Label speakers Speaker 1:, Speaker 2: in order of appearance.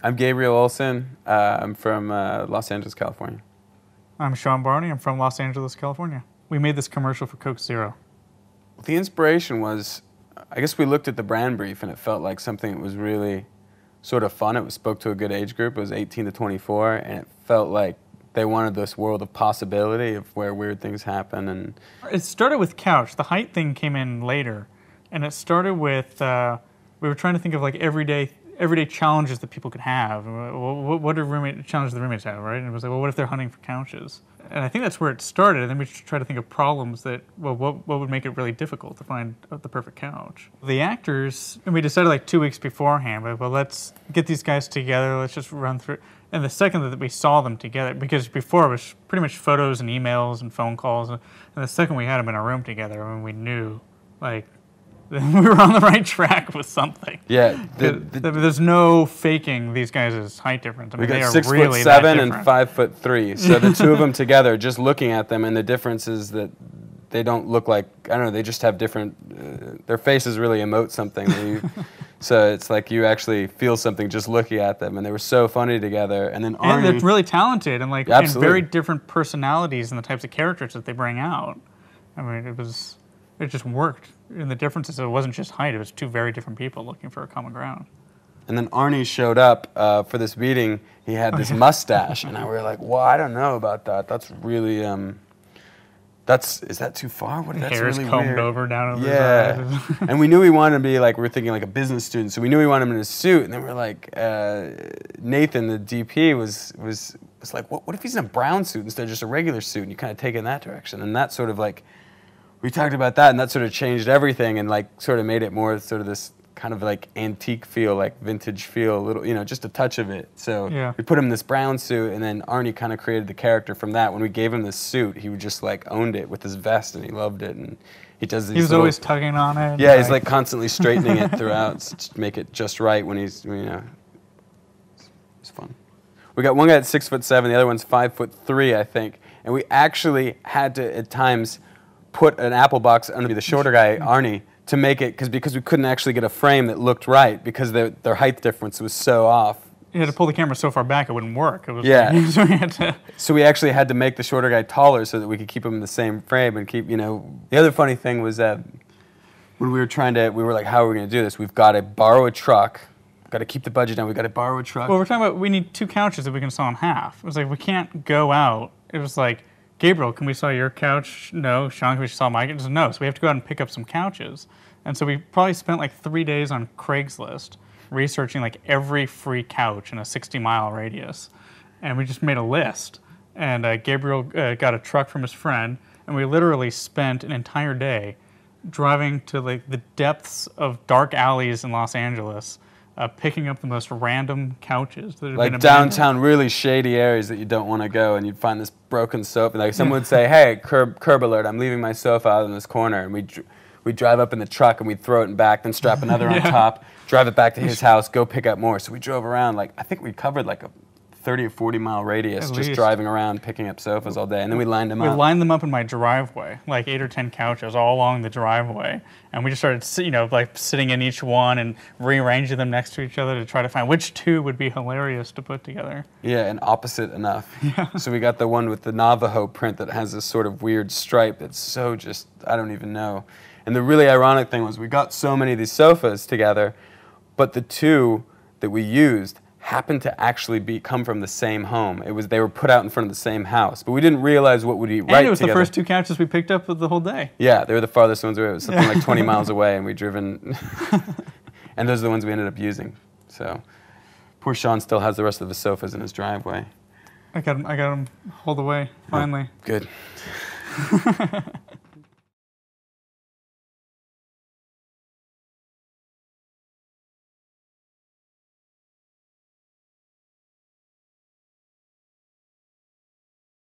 Speaker 1: I'm Gabriel Olson. I'm from Los Angeles, California.
Speaker 2: I'm Sean Barney. I'm from Los Angeles, California. We made this commercial for Coke Zero.
Speaker 1: The inspiration was, I guess we looked at the brand brief and it felt like something that was really sort of fun. It spoke to a good age group. It was 18 to 24, and it felt like they wanted this world of possibility of where weird things happen. And
Speaker 2: it started with couch. The height thing came in later, and it started with we were trying to think of like everyday challenges that people could have. What do challenges the roommates have, right? And it was like, well, what if they're hunting for couches? And I think that's where it started. And then we tried to think of problems that, well, what would make it really difficult to find the perfect couch? The actors, and we decided like 2 weeks beforehand, well, let's get these guys together. Let's just run through. And the second that we saw them together, because before it was pretty much photos and emails and phone calls, and the second we had them in a room together, I mean, we knew, like, we were on the right track with something.
Speaker 1: Yeah,
Speaker 2: there's no faking these guys' height difference. I mean,
Speaker 1: we got
Speaker 2: they are really
Speaker 1: 6'7" and 5'3". So the two of them together, just looking at them, and the difference is that they don't look like, I don't know, they just have different. Their faces really emote something. So it's like you actually feel something just looking at them, and they were so funny together. And then Arnie,
Speaker 2: and they're really talented, and like and very different personalities and the types of characters that they bring out. I mean, it just worked. And the difference is it wasn't just height, it was two very different people looking for a common ground. And
Speaker 1: then Arnie showed up for this meeting. He had this mustache, and we were like, well, I don't know about that. That's really, is that too far? That's
Speaker 2: hair's
Speaker 1: really
Speaker 2: combed
Speaker 1: weird.
Speaker 2: over down over his eyes.
Speaker 1: And we knew we wanted him to be like, we were thinking like a business student, so we knew we wanted him in a suit. And then we were like, Nathan, the DP, was like, what if he's in a brown suit instead of just a regular suit? And you kind of take it in that direction. And that sort of like, we talked about that, and that sort of changed everything, and like sort of made it more sort of this kind of like antique feel, like vintage feel, a little, just a touch of it. So we put him in this brown suit, and then Arnie kind of created the character from that. When we gave him this suit, he would just like owned it with his vest, and he loved it. And he does these.
Speaker 2: He was always tugging on it.
Speaker 1: Yeah, he's like constantly straightening it throughout to make it just right when he's, it's fun. We got one guy that's 6'7", the other one's 5'3", I think, and we actually had to at times put an apple box under the shorter guy, Arnie, to make it, because we couldn't actually get a frame that looked right because their height difference was so off.
Speaker 2: You had to pull the camera so far back it wouldn't work. It was
Speaker 1: So we actually had to make the shorter guy taller so that we could keep him in the same frame and keep, The other funny thing was that when we were like, how are we going to do this? We've got to borrow a truck. We've got to keep the budget down. We've got to borrow a truck.
Speaker 2: Well, we're talking about we need 2 couches that we can saw in half. It was like, we can't go out. It was like, Gabriel, can we saw your couch? No. Sean, can we saw my couch? No. So we have to go out and pick up some couches. And so we probably spent like 3 days on Craigslist researching like every free couch in a 60-mile radius. And we just made a list. And Gabriel got a truck from his friend, and we literally spent an entire day driving to like the depths of dark alleys in Los Angeles, picking up the most random couches that had been abandoned.
Speaker 1: Downtown, really shady areas that you don't want to go, and you'd find this broken sofa. Like someone would say, "Hey, curb alert! I'm leaving my sofa out in this corner," and we'd drive up in the truck and we'd throw it in back, then strap another on top, drive it back to his house, go pick up more. So we drove around like I think we covered like a 30 or 40 mile radius just driving around picking up sofas all day, and then we lined them up.
Speaker 2: We lined them up in my driveway, like 8 or 10 couches all along the driveway, and we just started, like sitting in each one and rearranging them next to each other to try to find which 2 would be hilarious to put together.
Speaker 1: Yeah, and opposite enough. Yeah. So we got the one with the Navajo print that has this sort of weird stripe that's so just, I don't even know. And the really ironic thing was we got so many of these sofas together, but the 2 that we used happened to actually come from the same home. They were put out in front of the same house, but we didn't realize what would be right together.
Speaker 2: And it was the first 2 couches we picked up the whole day.
Speaker 1: Yeah, they were the farthest ones away. It was something like 20 miles away, and we'd driven, and those are the ones we ended up using. So poor Sean still has the rest of the sofas in his driveway.
Speaker 2: I got him hauled away finally.
Speaker 1: Oh, good.